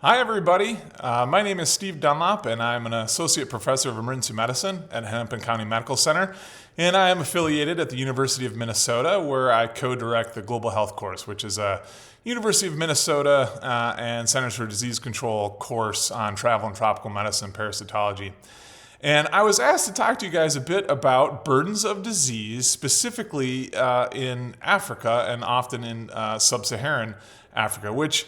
Hi, everybody. My name is Steve Dunlop, and I'm an associate professor of emergency medicine at Hennepin County Medical Center. And I am affiliated at the University of Minnesota, where I co-direct the Global Health course, which is a University of Minnesota and Centers for Disease Control course on travel and tropical medicine parasitology. And I was asked to talk to you guys a bit about burdens of disease, specifically in Africa and often in Sub-Saharan Africa, which,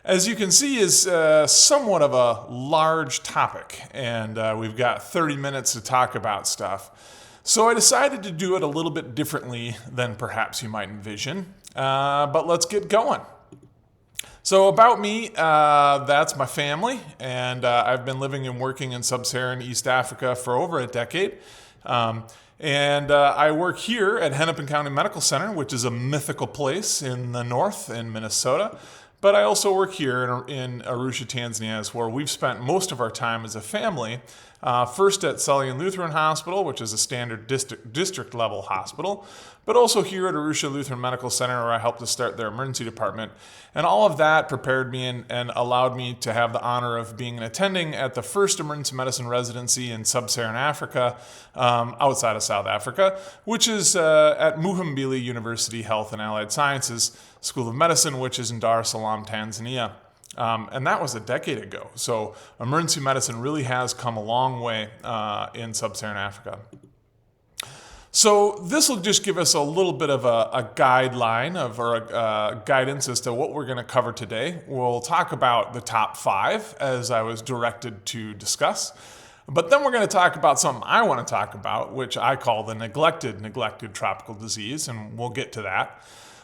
as you can see, is somewhat of a large topic, and we've got 30 minutes to talk about stuff. So I decided to do it a little bit differently than perhaps you might envision, but let's get going. So about me, that's my family, and I've been living and working in Sub-Saharan East Africa for over a decade. I work here at Hennepin County Medical Center, which is a mythical place in the north in Minnesota. But I also work here in Arusha, Tanzania, where we've spent most of our time as a family. First at Sullivan Lutheran Hospital, which is a standard district level hospital, but also here at Arusha Lutheran Medical Center, where I helped to start their emergency department. And all of that prepared me and allowed me to have the honor of being an attending at the first emergency medicine residency in Sub-Saharan Africa, outside of South Africa, which is at Muhimbili University Health and Allied Sciences School of Medicine, which is in Dar es Salaam, Tanzania. And that was a decade ago. So emergency medicine really has come a long way in Sub-Saharan Africa. So this will just give us a little bit of a guideline or a guidance as to what we're going to cover today. We'll talk about the top 5 as I was directed to discuss. But then we're going to talk about something I want to talk about, which I call the neglected tropical disease, and we'll get to that.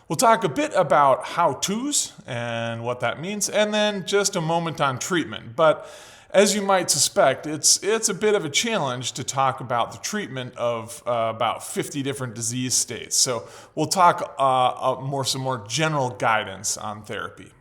We'll talk a bit about how-tos and what that means, and then just a moment on treatment. But as you might suspect, it's a bit of a challenge to talk about the treatment of about 50 different disease states. So we'll talk some more general guidance on therapy.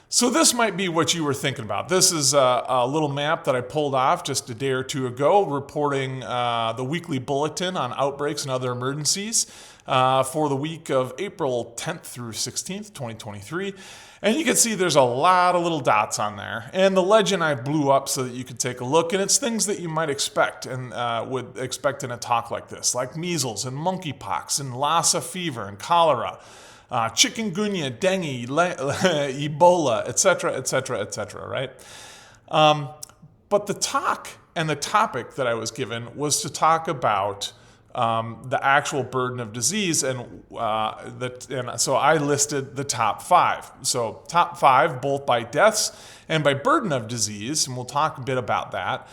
So this might be what you were thinking about. This is a little map that I pulled off just a day or two ago, reporting the weekly bulletin on outbreaks and other emergencies for the week of April 10th through 16th, 2023. And you can see there's a lot of little dots on there. And the legend I blew up so that you could take a look. And it's things that you might expect and would expect in a talk like this, like measles and monkeypox and Lassa fever and cholera, chikungunya, dengue, Ebola, etc., etc., etc., right? But the talk and the topic that I was given was to talk about the actual burden of disease, and so I listed the top 5. So top 5, both by deaths and by burden of disease, and we'll talk a bit about that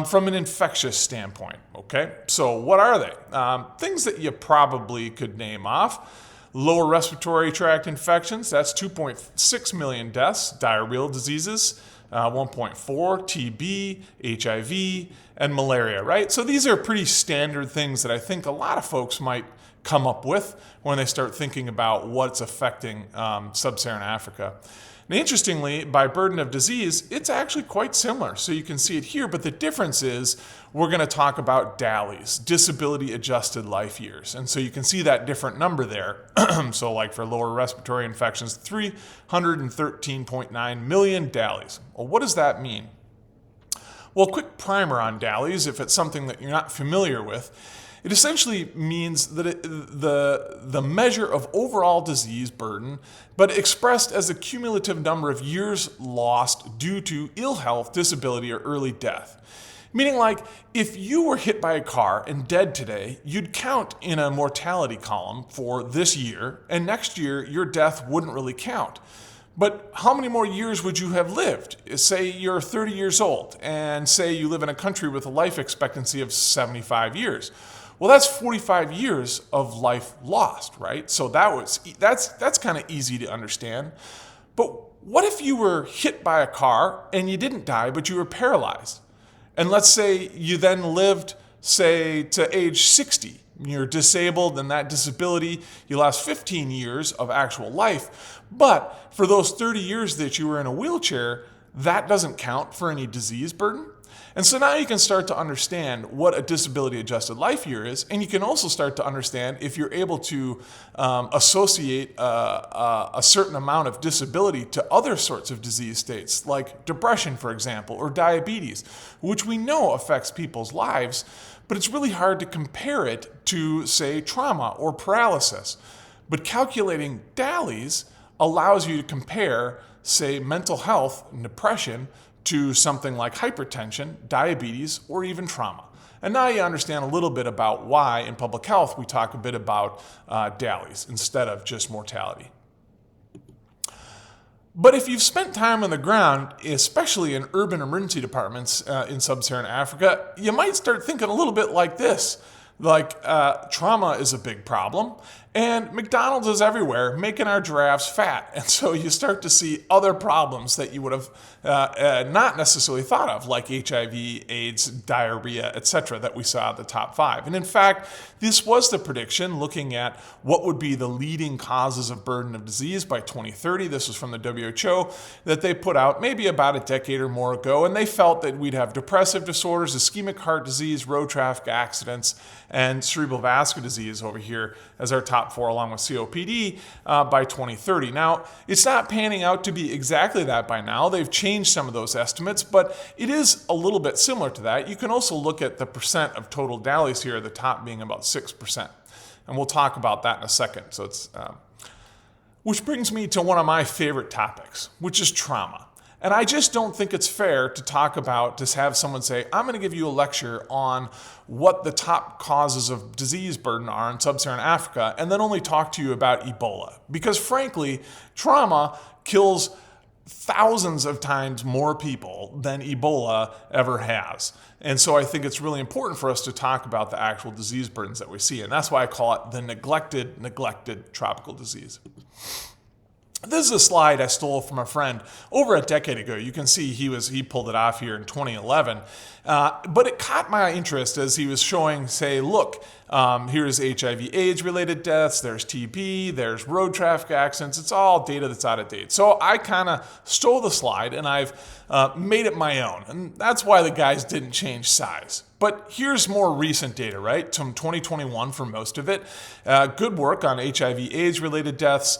from an infectious standpoint. Okay, so what are they? Things that you probably could name off. Lower respiratory tract infections, that's 2.6 million deaths. Diarrheal diseases, 1.4, TB, HIV, and malaria, right? So these are pretty standard things that I think a lot of folks might come up with when they start thinking about what's affecting Sub-Saharan Africa. And interestingly, by burden of disease, it's actually quite similar. So you can see it here, but the difference is we're going to talk about DALYs, disability adjusted life years. And so you can see that different number there. So like for lower respiratory infections, 313.9 million DALYs. Well, what does that mean? Well, quick primer on DALYs, if it's something that you're not familiar with. It essentially means that the measure of overall disease burden, but expressed as a cumulative number of years lost due to ill health, disability, or early death. Meaning, like, if you were hit by a car and dead today, you'd count in a mortality column for this year, and next year your death wouldn't really count. But how many more years would you have lived? Say you're 30 years old, and say you live in a country with a life expectancy of 75 years. Well, that's 45 years of life lost, right? So that's kind of easy to understand. But what if you were hit by a car and you didn't die, but you were paralyzed? And let's say you then lived, say, to age 60. You're disabled, and that disability, you lost 15 years of actual life. But for those 30 years that you were in a wheelchair, that doesn't count for any disease burden. And so now you can start to understand what a disability-adjusted life year is, and you can also start to understand if you're able to associate a certain amount of disability to other sorts of disease states, like depression, for example, or diabetes, which we know affects people's lives, but it's really hard to compare it to, say, trauma or paralysis. But calculating DALYs allows you to compare, say, mental health and depression to something like hypertension, diabetes, or even trauma. And now you understand a little bit about why in public health we talk a bit about DALYs instead of just mortality. But if you've spent time on the ground, especially in urban emergency departments in Sub-Saharan Africa, you might start thinking a little bit like this. Like, trauma is a big problem, and McDonald's is everywhere, making our giraffes fat. And so you start to see other problems that you would have not necessarily thought of, like HIV, AIDS, diarrhea, etc., that we saw at the top 5. And in fact, this was the prediction looking at what would be the leading causes of burden of disease by 2030. This was from the WHO that they put out maybe about a decade or more ago, and they felt that we'd have depressive disorders, ischemic heart disease, road traffic accidents, and cerebral vascular disease over here as our top 4, along with COPD, by 2030. Now, it's not panning out to be exactly that by now. They've changed some of those estimates, but it is a little bit similar to that. You can also look at the percent of total DALYs here, the top being about 6%. And we'll talk about that in a second. So it's, which brings me to one of my favorite topics, which is trauma. And I just don't think it's fair to talk about, to have someone say, I'm going to give you a lecture on what the top causes of disease burden are in Sub-Saharan Africa, and then only talk to you about Ebola. Because frankly, trauma kills thousands of times more people than Ebola ever has. And so I think it's really important for us to talk about the actual disease burdens that we see. And that's why I call it the neglected tropical disease. This is a slide I stole from a friend over a decade ago. You can see he pulled it off here in 2011. But it caught my interest as he was showing, say, look, here's HIV/AIDS related deaths, there's TB, there's road traffic accidents. It's all data that's out of date. So I kind of stole the slide and I've made it my own. And that's why the guys didn't change size. But here's more recent data, right? From 2021 for most of it. Good work on HIV/AIDS related deaths.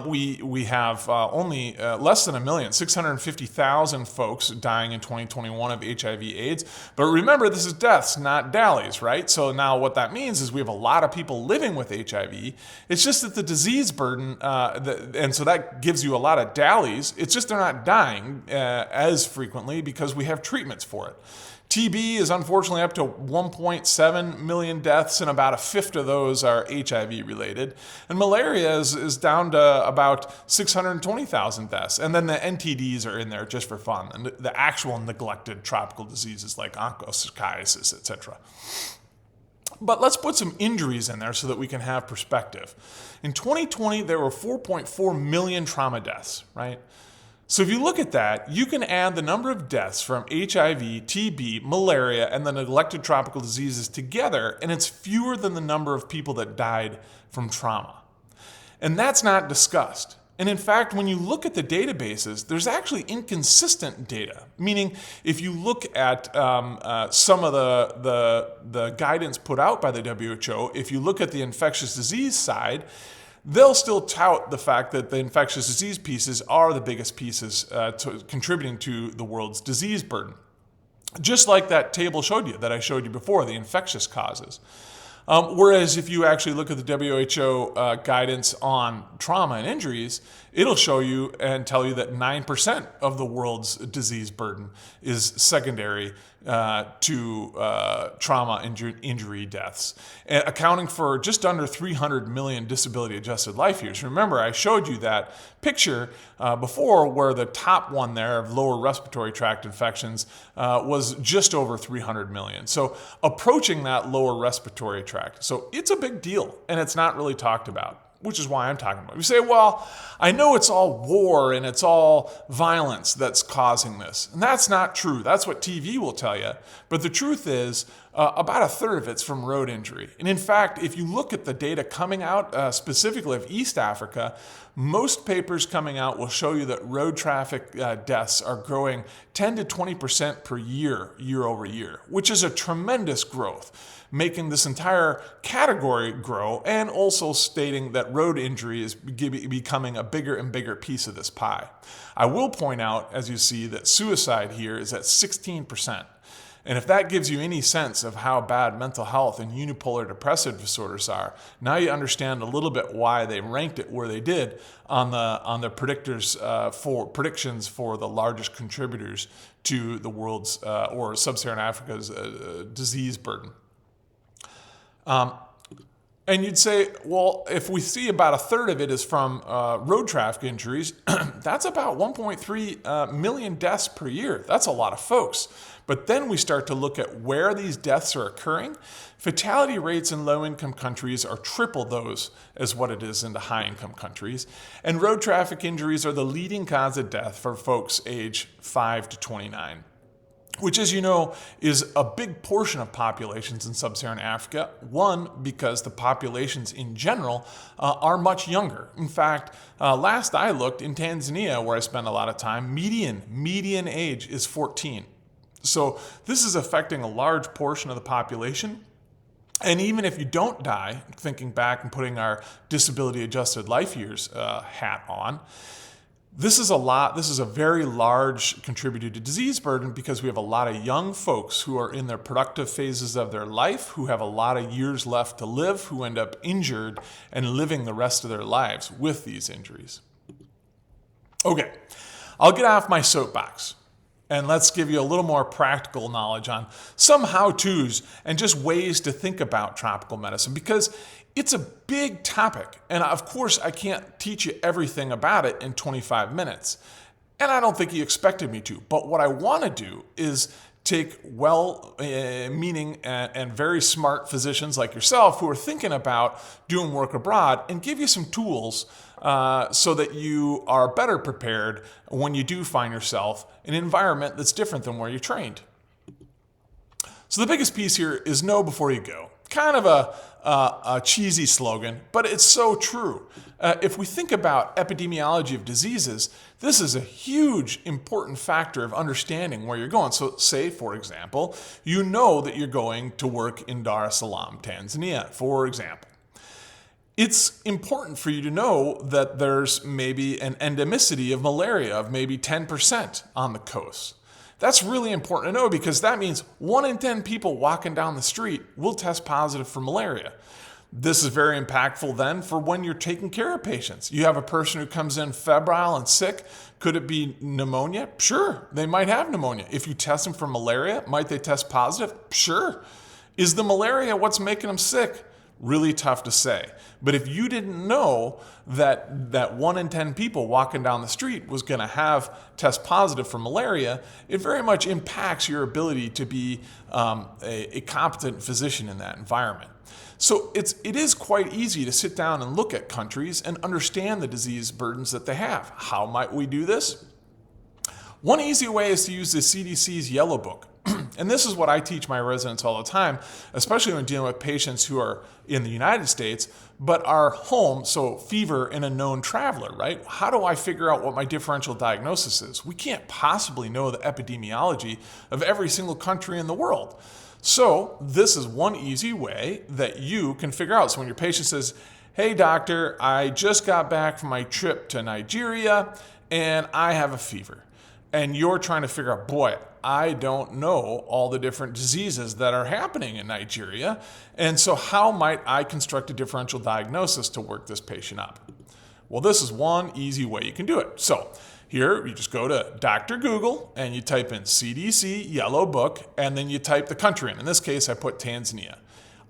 We have only less than 1 million, 650,000 folks dying in 2021 of HIV/AIDS. But remember, this is deaths, not DALYs, right? So now what that means is we have a lot of people living with HIV. It's just that the disease burden, and so that gives you a lot of DALYs. It's just they're not dying as frequently because we have treatments for it. TB is unfortunately up to 1.7 million deaths, and about a fifth of those are HIV related. And malaria is down to about 620,000 deaths. And then the NTDs are in there just for fun, and the actual neglected tropical diseases like onchocerciasis, etc. But let's put some injuries in there so that we can have perspective. In 2020, there were 4.4 million trauma deaths, right? So if you look at that, you can add the number of deaths from HIV, TB, malaria, and the neglected tropical diseases together, and it's fewer than the number of people that died from trauma. And that's not discussed. And in fact, when you look at the databases, there's actually inconsistent data. Meaning, if you look at some of the guidance put out by the WHO, if you look at the infectious disease side, they'll still tout the fact that the infectious disease pieces are the biggest pieces contributing to the world's disease burden. Just like that table that I showed you before, the infectious causes. Whereas if you actually look at the WHO guidance on trauma and injuries, it'll show you and tell you that 9% of the world's disease burden is secondary to trauma injury deaths, accounting for just under 300 million disability-adjusted life years. Remember, I showed you that picture before where the top one there of lower respiratory tract infections was just over 300 million. So approaching that lower respiratory tract. So it's a big deal, and it's not really talked about, which is why I'm talking about it. You say, well, I know it's all war and it's all violence that's causing this. And that's not true. That's what TV will tell you. But the truth is, about a third of it's from road injury. And in fact, if you look at the data coming out specifically of East Africa, most papers coming out will show you that road traffic deaths are growing 10 to 20% per year, year over year, which is a tremendous growth, making this entire category grow, and also stating that road injury is becoming a bigger and bigger piece of this pie. I will point out, as you see, that suicide here is at 16%. And if that gives you any sense of how bad mental health and unipolar depressive disorders are, now you understand a little bit why they ranked it where they did on the predictions for the largest contributors to the world's or Sub-Saharan Africa's disease burden. And you'd say, well, if we see about a third of it is from road traffic injuries, that's about 1.3 million deaths per year. That's a lot of folks. But then we start to look at where these deaths are occurring. Fatality rates in low-income countries are triple those as what it is in the high-income countries. And road traffic injuries are the leading cause of death for folks age 5 to 29. Which, as you know, is a big portion of populations in Sub-Saharan Africa. One, because the populations in general are much younger. In fact, last I looked in Tanzania, where I spend a lot of time, median age is 14. So this is affecting a large portion of the population. And even if you don't die, thinking back and putting our disability-adjusted life years hat on, this is a very large contributor to disease burden because we have a lot of young folks who are in their productive phases of their life, who have a lot of years left to live, who end up injured and living the rest of their lives with these injuries. Okay, I'll get off my soapbox and let's give you a little more practical knowledge on some how-tos and just ways to think about tropical medicine, because it's a big topic, and of course I can't teach you everything about it in 25 minutes, and I don't think you expected me to, but what I want to do is take well-meaning and very smart physicians like yourself who are thinking about doing work abroad and give you some tools so that you are better prepared when you do find yourself in an environment that's different than where you're trained. So the biggest piece here is know before you go. Kind of a cheesy slogan, but it's so true. If we think about epidemiology of diseases, this is a huge, important factor of understanding where you're going. So say, for example, you know that you're going to work in Dar es Salaam, Tanzania, for example. It's important for you to know that there's maybe an endemicity of malaria of maybe 10% on the coast. That's really important to know because that means 1 in 10 people walking down the street will test positive for malaria. This is very impactful then for when you're taking care of patients. You have a person who comes in febrile and sick. Could it be pneumonia? Sure, they might have pneumonia. If you test them for malaria, might they test positive? Sure. Is the malaria what's making them sick? Really tough to say. But if you didn't know that 1 in 10 people walking down the street was going to have test positive for malaria, it very much impacts your ability to be a competent physician in that environment. So it is quite easy to sit down and look at countries and understand the disease burdens that they have. How might we do this? One easy way is to use the CDC's Yellow Book. And this is what I teach my residents all the time, especially when dealing with patients who are in the United States, but are home, so fever in a known traveler, right? How do I figure out what my differential diagnosis is? We can't possibly know the epidemiology of every single country in the world. So this is one easy way that you can figure out. So when your patient says, hey doctor, I just got back from my trip to Nigeria and I have a fever. And you're trying to figure out, boy, I don't know all the different diseases that are happening in Nigeria. And so how might I construct a differential diagnosis to work this patient up? Well, this is one easy way you can do it. So here you just go to Dr. Google and you type in CDC Yellow Book and then you type the country in. In this case, I put Tanzania.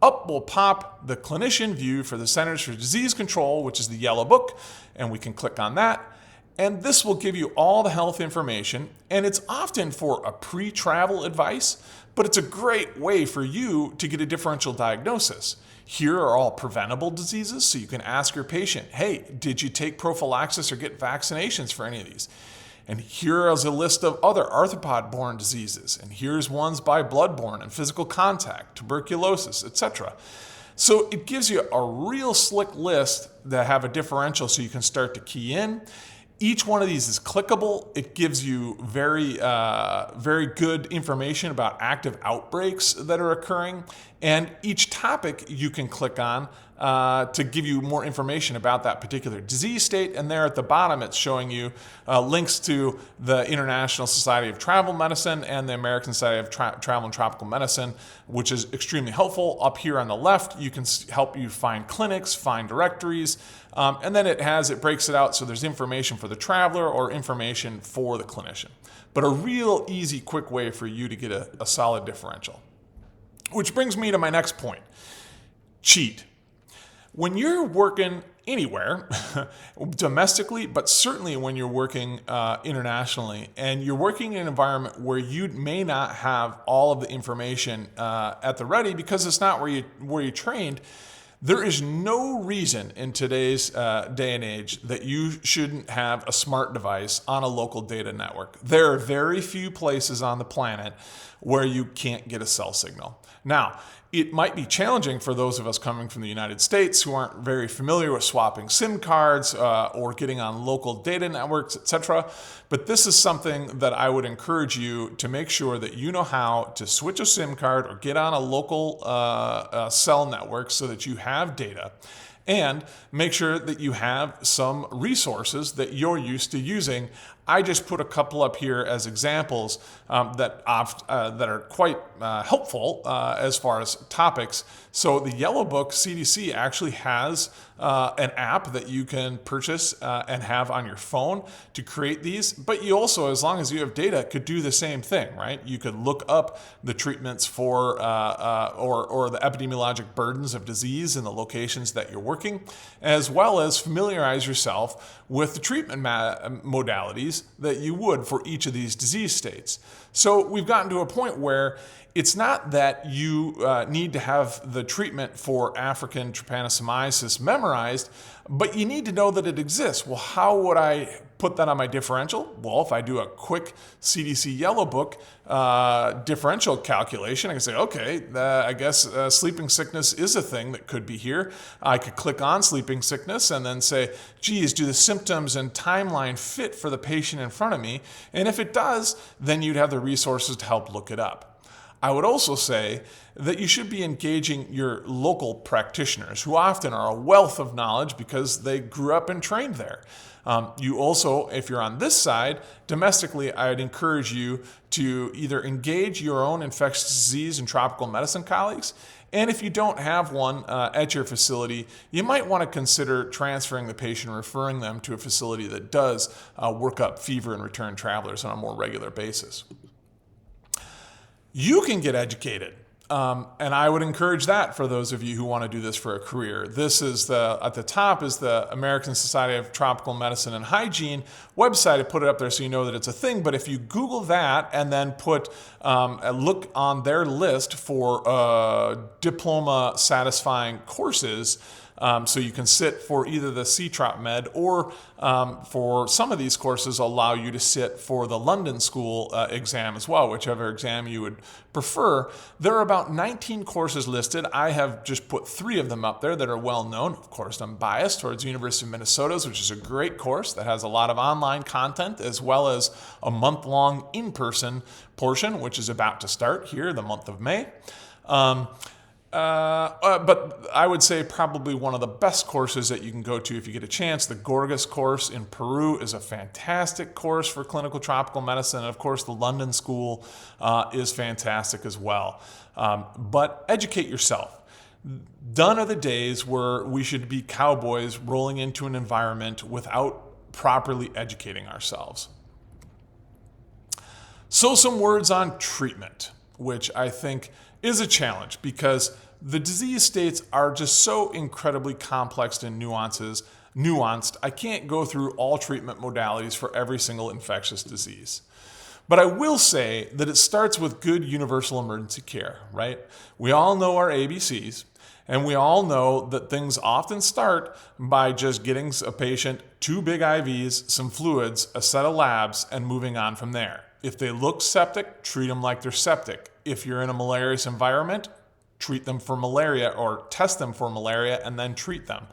Up will pop the clinician view for the Centers for Disease Control, which is the Yellow Book, and we can click on that. And this will give you all the health information, and it's often for a pre-travel advice, but it's a great way for you to get a differential diagnosis. Here are all preventable diseases, so you can ask your patient, hey, did you take prophylaxis or get vaccinations for any of these? And here is a list of other arthropod-borne diseases. And here's ones by bloodborne and physical contact, tuberculosis, etc. So it gives you a real slick list that have a differential so you can start to key in. Each one of these is clickable. It gives you very good information about active outbreaks that are occurring. And each topic you can click on to give you more information about that particular disease state. And there at the bottom, it's showing you links to the International Society of Travel Medicine and the American Society of Travel and Tropical Medicine, which is extremely helpful. Up here on the left, you can help you find clinics, find directories, and then it breaks it out so there's information for the traveler or information for the clinician. But a real easy, quick way for you to get a solid differential. Which brings me to my next point. Cheat. When you're working anywhere, domestically, but certainly when you're working internationally, and you're working in an environment where you may not have all of the information at the ready because it's not where you trained, there is no reason in today's day and age that you shouldn't have a smart device on a local data network. There are very few places on the planet where you can't get a cell signal. Now, it might be challenging for those of us coming from the United States who aren't very familiar with swapping SIM cards or getting on local data networks, etc. But this is something that I would encourage you to make sure that you know how to switch a SIM card or get on a local cell network so that you have data. And make sure that you have some resources that you're used to using. I just put a couple up here as examples that are quite helpful as far as topics. So the Yellow Book CDC actually has an app that you can purchase and have on your phone to create these. But you also, as long as you have data, could do the same thing, right? You could look up the treatments for or the epidemiologic burdens of disease in the locations that you're working, as well as familiarize yourself with the treatment modalities that you would for each of these disease states. So we've gotten to a point where it's not that you need to have the treatment for African trypanosomiasis memorized, but you need to know that it exists. Well, how would I put that on my differential? Well, if I do a quick CDC Yellow Book differential calculation, I can say, okay, I guess sleeping sickness is a thing that could be here. I could click on sleeping sickness and then say, geez, do the symptoms and timeline fit for the patient in front of me? And if it does, then you'd have the resources to help look it up. I would also say that you should be engaging your local practitioners, who often are a wealth of knowledge because they grew up and trained there. You also, if you're on this side, domestically, I'd encourage you to either engage your own infectious disease and tropical medicine colleagues, and if you don't have one at your facility, you might want to consider transferring the patient or referring them to a facility that does work up fever and return travelers on a more regular basis. You can get educated. And I would encourage that for those of you who want to do this for a career. This is at the top is the American Society of Tropical Medicine and Hygiene website. I put it up there so you know that it's a thing. But if you Google that and then put look on their list for diploma satisfying courses, so you can sit for either the CTROP Med or for some of these courses allow you to sit for the London School exam as well, whichever exam you would prefer. There are about 19 courses listed. I have just put 3 of them up there that are well known. Of course, I'm biased towards University of Minnesota's, which is a great course that has a lot of online content as well as a month-long in-person portion, which is about to start here the month of May. But I would say probably one of the best courses that you can go to if you get a chance. The Gorgas course in Peru is a fantastic course for clinical tropical medicine. And of course, the London School is fantastic as well. But educate yourself. Done are the days where we should be cowboys rolling into an environment without properly educating ourselves. So some words on treatment, which I think is a challenge because the disease states are just so incredibly complex and nuanced. I can't go through all treatment modalities for every single infectious disease. But I will say that it starts with good universal emergency care, right? We all know our ABCs. And we all know that things often start by just getting a patient 2 big IVs, some fluids, a set of labs, and moving on from there. If they look septic, treat them like they're septic. If you're in a malarious environment, treat them for malaria or test them for malaria and then treat them.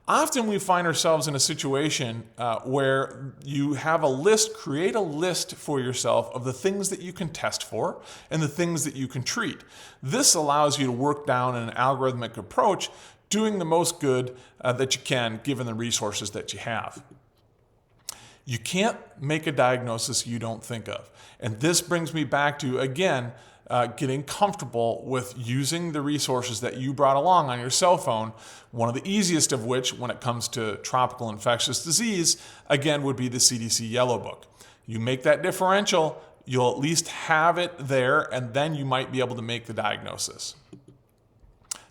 Often we find ourselves in a situation where you have a list, create a list for yourself of the things that you can test for and the things that you can treat. This allows you to work down an algorithmic approach, doing the most good that you can given the resources that you have. You can't make a diagnosis you don't think of. And this brings me back to, again, getting comfortable with using the resources that you brought along on your cell phone, one of the easiest of which, when it comes to tropical infectious disease, again, would be the CDC Yellow Book. You make that differential, you'll at least have it there, and then you might be able to make the diagnosis.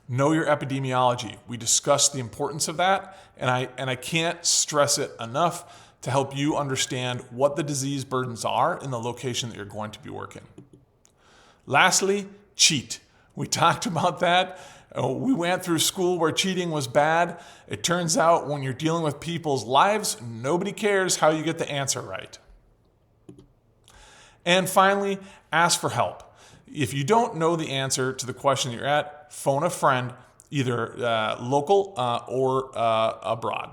Know your epidemiology. We discussed the importance of that, and I can't stress it enough to help you understand what the disease burdens are in the location that you're going to be working. Lastly, cheat. We talked about that. We went through school where cheating was bad. It turns out when you're dealing with people's lives, nobody cares how you get the answer right. And finally, ask for help. If you don't know the answer to the question you're at, phone a friend, either local or abroad.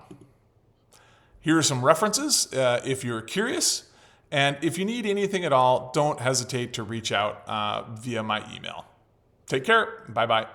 Here are some references if you're curious. And if you need anything at all, don't hesitate to reach out via my email. Take care. Bye-bye.